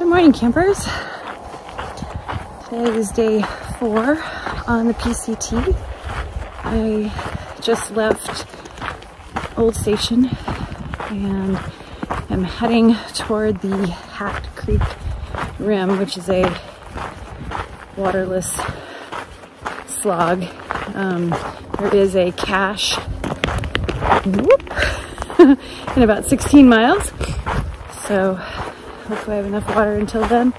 Good morning, campers. Today is day 4 on the PCT. I just left Old Station and am heading toward the Hat Creek Rim, which is a waterless slog. There is a cache in about 16 miles, so hopefully I have enough water until then.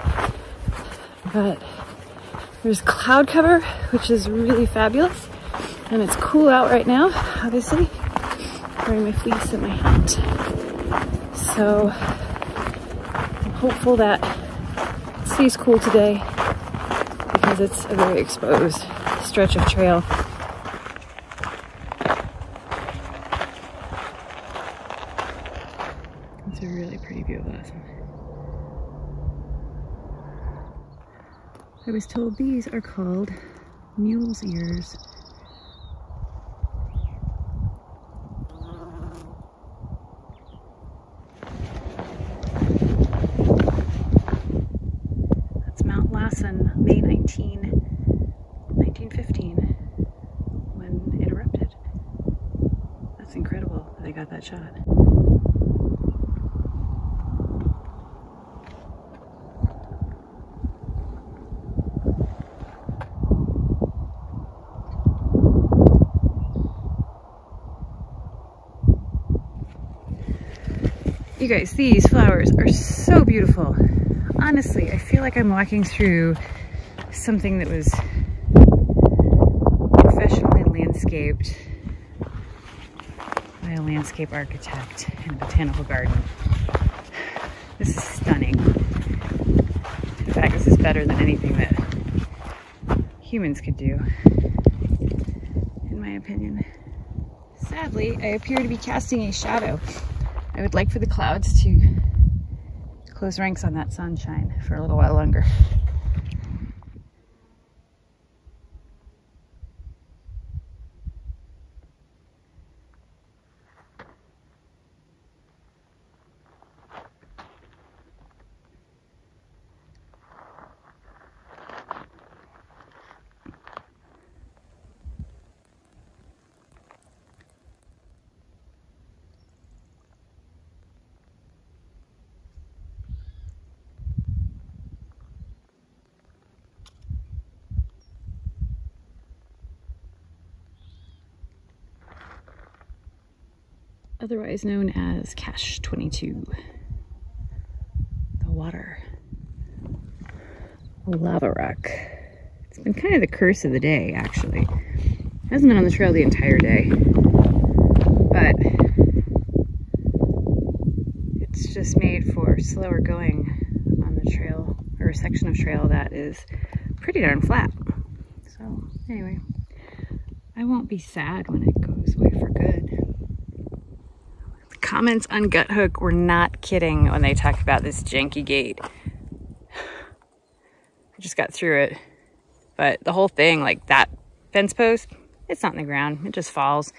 But there's cloud cover, which is really fabulous, and it's cool out right now, obviously. I'm wearing my fleece and my hat, so I'm hopeful that it stays cool today because it's a very exposed stretch of trail. It's a really pretty view of us. I was told these are called mule's ears. That's Mount Lassen, May 19, 1915, when it erupted. That's incredible that they got that shot. You guys, these flowers are so beautiful. Honestly, I feel like I'm walking through something that was professionally landscaped by a landscape architect in a botanical garden. This is stunning. In fact, this is better than anything that humans could do, in my opinion. Sadly, I appear to be casting a shadow. I would like for the clouds to close ranks on that sunshine for a little while longer. Otherwise known as Cache 22. The water. Lava rock. It's been kind of the curse of the day, actually. It hasn't been on the trail the entire day, but it's just made for slower going on the trail, or a section of trail that is pretty darn flat. So anyway, I won't be sad when it goes away for good. Comments on Gut Hook were not kidding when they talked about this janky gate. I just got through it, but the whole thing, like that fence post, it's not in the ground, it just falls.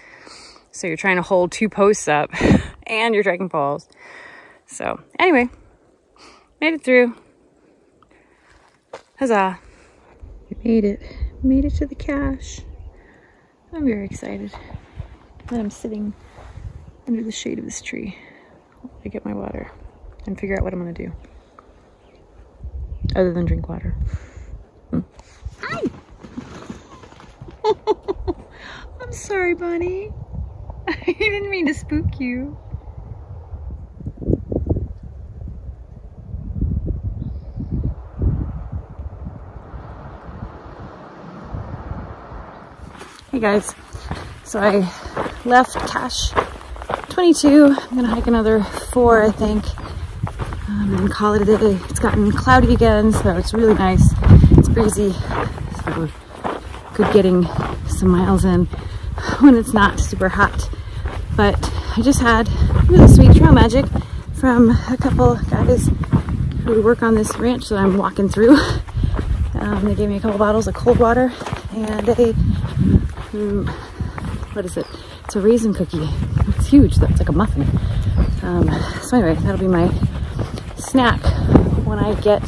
So you're trying to hold 2 posts up and you're dragging poles. So anyway, made it through. Huzzah. We made it to the cache. I'm very excited that I'm sitting under the shade of this tree to get my water and figure out what I'm gonna do other than drink water. Hi! I'm sorry, Bunny. I didn't mean to spook you. Hey guys, so I left Cache 22. I'm gonna hike another 4, I think, and call it a day. It's gotten cloudy again, so it's really nice. It's breezy, so good getting some miles in when it's not super hot. But I just had really sweet trail magic from a couple guys who work on this ranch that I'm walking through. They gave me a couple bottles of cold water and a, what is it? It's a raisin cookie. It's huge though, it's like a muffin. So anyway, that'll be my snack when I get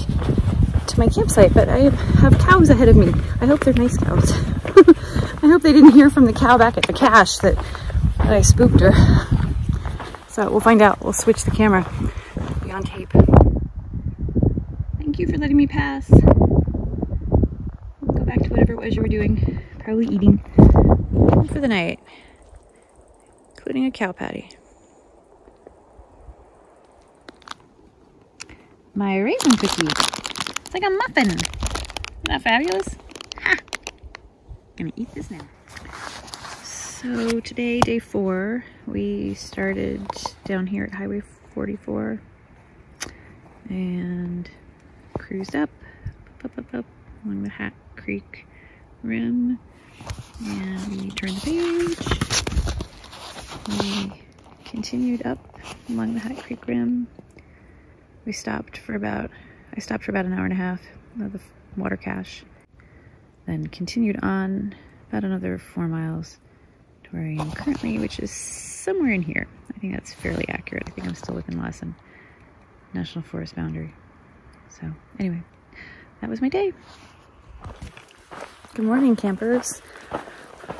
to my campsite, but I have cows ahead of me. I hope they're nice cows. I hope they didn't hear from the cow back at the cache that I spooked her. So we'll find out. We'll switch the camera. It'll be on tape. Thank you for letting me pass. We'll go back to whatever it was you were doing. Probably eating. For the night. Including a cow patty. My raisin cookie. It's like a muffin. Isn't that fabulous? Ha! Gonna eat this now. So today, day 4, we started down here at Highway 44 and cruised up along the Hat Creek rim, and we turned the page. We continued up along the Hat Creek rim. I stopped for about an hour and a half at the water cache, then continued on about another 4 miles to where I am currently, which is somewhere in here. I think that's fairly accurate. I think I'm still within Lassen National Forest boundary. So anyway, that was my day. Good morning, campers.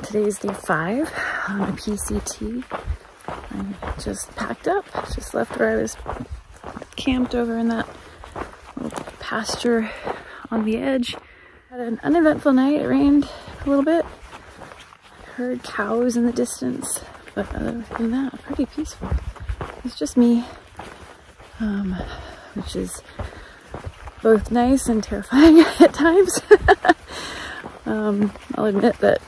Today is day 5 on a PCT. I just packed up, just left where I was camped over in that little pasture on the edge. Had an uneventful night. It rained a little bit. Heard cows in the distance, but other than that, pretty peaceful. It's just me, which is both nice and terrifying at times. I'll admit that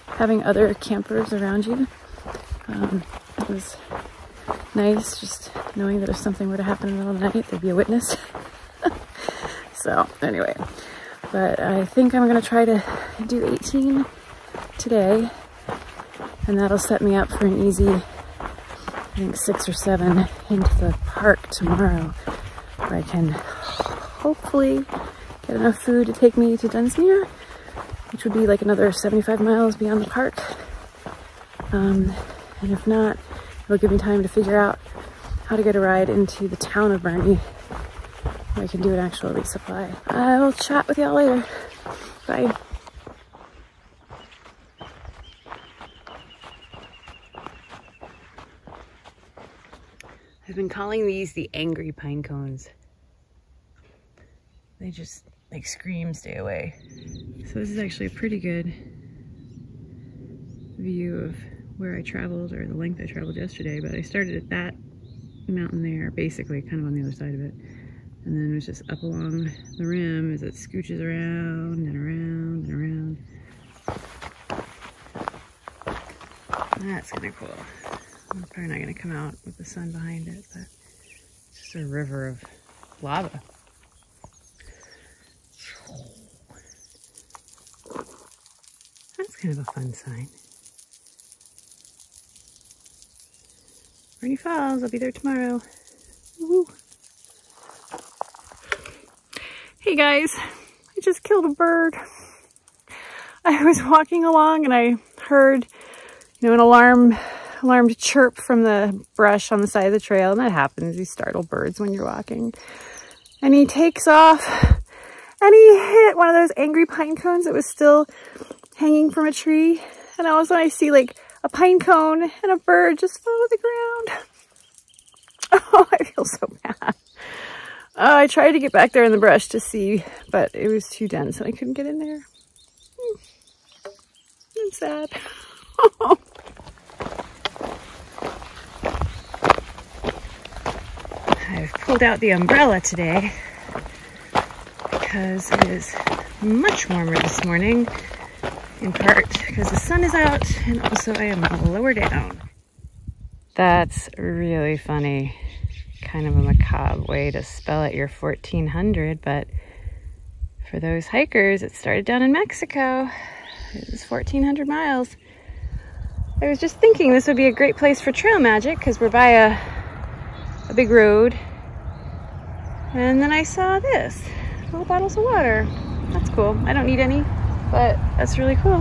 having other campers around you, it was nice, just knowing that if something were to happen in the middle of the night, there'd be a witness. So anyway, but I think I'm gonna try to do 18 today, and that'll set me up for an easy, I think 6 or 7 into the park tomorrow, where I can hopefully get enough food to take me to Dunsmuir, which would be like another 75 miles beyond the park. And if not, it'll give me time to figure out how to get a ride into the town of Burney, where I can do an actual resupply. I will chat with y'all later. Bye. I've been calling these the angry pine cones. They just like scream, stay away. So this is actually a pretty good view of where I traveled, or the length I traveled yesterday, but I started at that mountain there, basically kind of on the other side of it, and then it was just up along the rim as it scooches around and around and around. That's kind of cool. I'm probably not going to come out with the sun behind it, but it's just a river of lava. That's kind of a fun sign. Burney Falls, I'll be there tomorrow. Woo. Hey guys, I just killed a bird. I was walking along and I heard, an alarmed chirp from the brush on the side of the trail, and that happens. You startle birds when you're walking. And he takes off and he hit one of those angry pine cones that was still hanging from a tree. And all of a sudden I see like a pine cone and a bird just fall to the ground. Oh, I feel so bad. I tried to get back there in the brush to see, but it was too dense and I couldn't get in there. I'm sad. I've pulled out the umbrella today because it is much warmer this morning, in part because the sun is out and also I am lower down. That's really funny. Kind of a macabre way to spell out your 1400, but for those hikers, it started down in Mexico. It was 1400 miles. I was just thinking this would be a great place for trail magic because we're by a big road. And then I saw this, little bottles of water. That's cool. I don't need any, but that's really cool.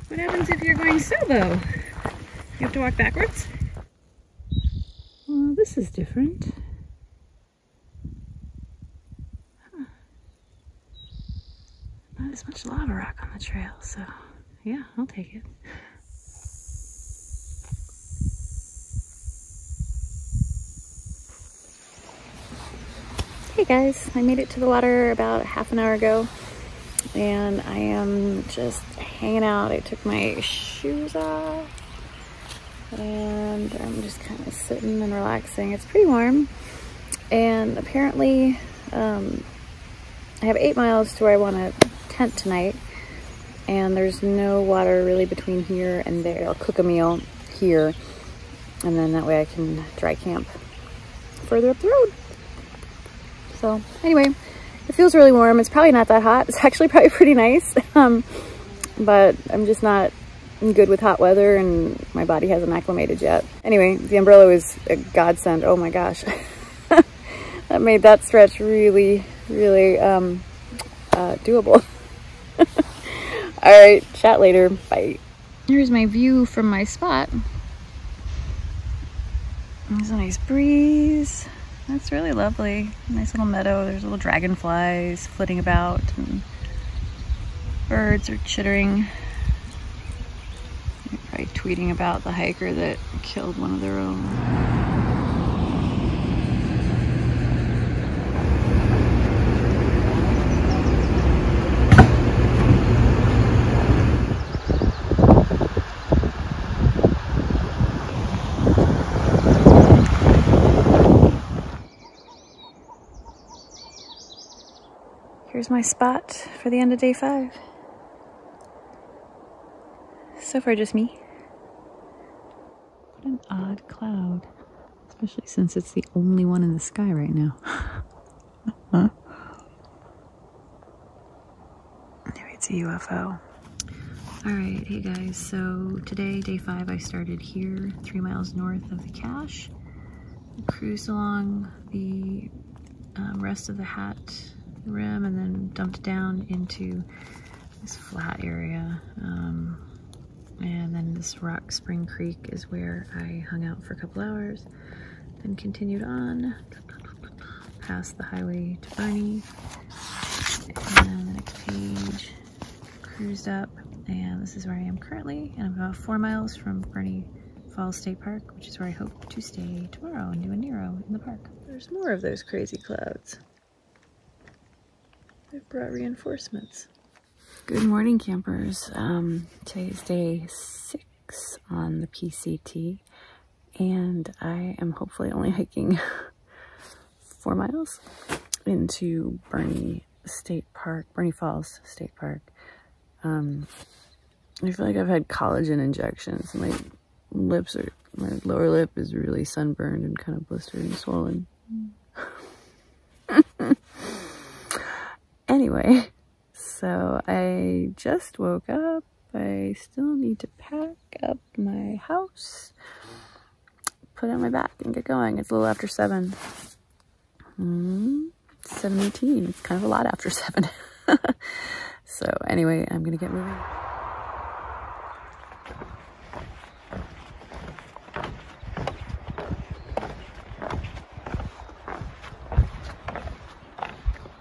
What happens if you're going solo? You have to walk backwards? this is different. Huh. Not as much lava rock on the trail, so yeah, I'll take it. Hey guys, I made it to the water about half an hour ago and I am just hanging out. I took my shoes off and I'm just kind of sitting and relaxing. It's pretty warm and apparently I have 8 miles to where I want to tent tonight and there's no water really between here and there. I'll cook a meal here and then that way I can dry camp further up the road. So anyway, it feels really warm. It's probably not that hot. It's actually probably pretty nice. But I'm just not good with hot weather and my body hasn't acclimated yet. Anyway, the umbrella was a godsend. Oh my gosh. That made that stretch really, really doable. All right, chat later. Bye. Here's my view from my spot. There's a nice breeze. That's really lovely. Nice little meadow. There's little dragonflies flitting about and birds are chittering. They're probably tweeting about the hiker that killed one of their own. Here's my spot for the end of day 5. So far, just me. What an odd cloud, especially since it's the only one in the sky right now. Huh? Maybe it's a UFO. All right, hey guys, so today, day 5, I started here, 3 miles north of the cache. I cruised along the rest of the Hat rim and then dumped down into this flat area. And then this Rock Spring Creek is where I hung out for a couple hours. Then continued on past the highway to Burney. And the next page, cruised up, and this is where I am currently. And I'm about 4 miles from Burney Falls State Park, which is where I hope to stay tomorrow and do a Nero in the park. There's more of those crazy clouds. They've brought reinforcements. Good morning, campers. Today's day 6 on the PCT, and I am hopefully only hiking 4 miles into Burney State Park, Burney Falls State Park. I feel like I've had collagen injections. My lower lip is really sunburned and kind of blistered and swollen. Anyway, so I just woke up. I still need to pack up my house, put it on my back and get going. It's a little after 7. 7:18. It's kind of a lot after 7. So anyway, I'm gonna get moving.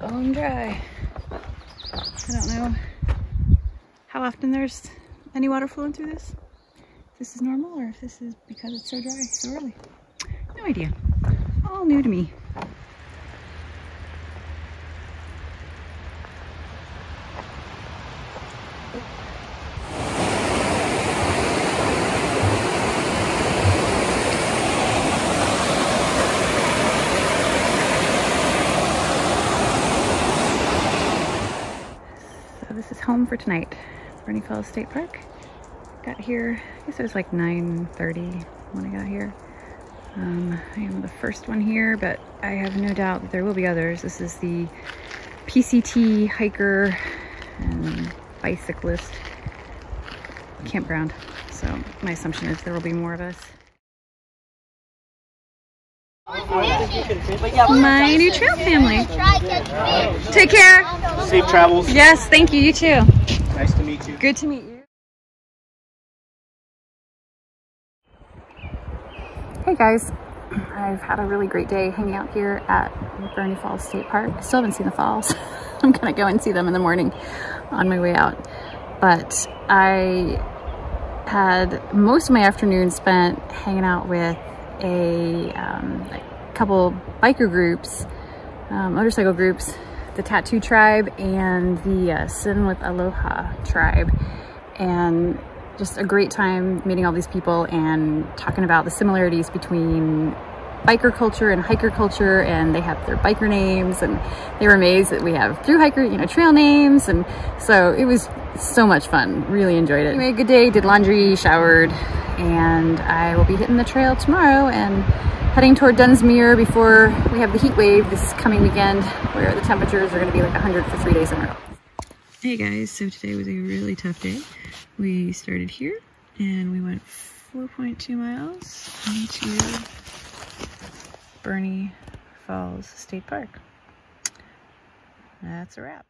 Bone dry. I don't know how often there's any water flowing through this. If this is normal or if this is because it's so dry so early. No idea. All new to me. This is home for tonight. Burney Falls State Park. Got here, I guess it was like 9:30 when I got here. I am the first one here, but I have no doubt that there will be others. This is the PCT hiker and bicyclist campground. So my assumption is there will be more of us. My new trail family. Take care. Safe travels. Yes, thank you. You too. Nice to meet you. Good to meet you. Hey guys, I've had a really great day hanging out here at Burney Falls State Park. I still haven't seen the falls. I'm gonna go and see them in the morning on my way out. But I had most of my afternoon spent hanging out with a couple biker groups, motorcycle groups, the Tattoo Tribe and the Sin with Aloha Tribe. And just a great time meeting all these people and talking about the similarities between biker culture and hiker culture, and they have their biker names, and they were amazed that we have through hiker, you know, trail names. And so it was so much fun. Really enjoyed it. Anyway, good day, did laundry, showered, and I will be hitting the trail tomorrow and heading toward Dunsmuir before we have the heat wave this coming weekend, where the temperatures are going to be like 100 for 3 days in a row. Hey guys, so today was a really tough day. We started here and we went 4.2 miles into Burney Falls State Park. That's a wrap.